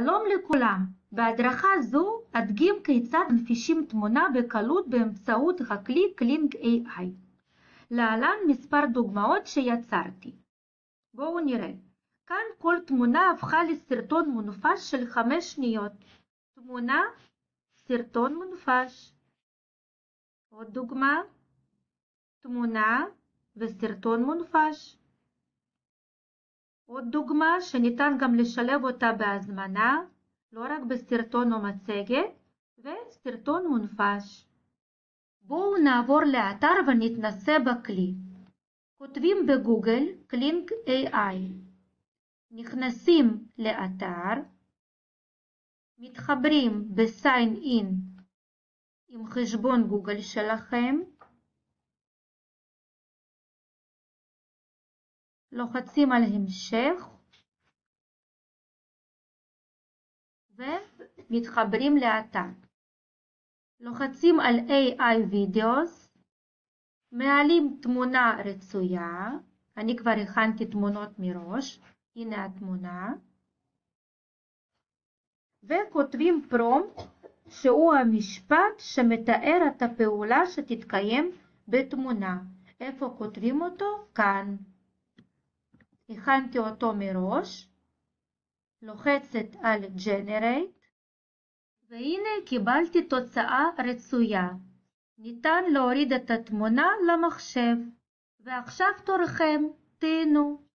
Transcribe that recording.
שלום לכולם, בהדרכה זו אדגים כיצד מפישים תמונה בקלות באמצעות הכלי Kling AI. להלן מספר דוגמאות שיצרתי. בואו נראה. כאן כל תמונה הפכה לסרטון מונפש של 5 שניות. תמונה, סרטון מונפש. עוד דוגמה, תמונה וסרטון מונפש. עוד דוגמה שניתן גם לשלב אותה בהזמנה, לא רק בסרטון או מצגת, וסרטון מונפש. בואו נעבור לאתר ונתנסה בכלי. כותבים בגוגל Kling AI. נכנסים לאתר, מתחברים ב-Sign In עם חשבון גוגל שלכם, לוחצים על המשך ומתחברים לאתר. לוחצים על AI Videos, מעלים תמונה רצויה, אני כבר הכנתי תמונות מראש, הנה התמונה, וכותבים פרומפט שהוא המשפט שמתאר את הפעולה שתתקיים בתמונה. איפה כותבים אותו? כאן. הכנתי אותו מראש, לוחצת על Generate, והנה קיבלתי תוצאה רצויה. ניתן להוריד את התמונה למחשב. ועכשיו תורכם, תהנו.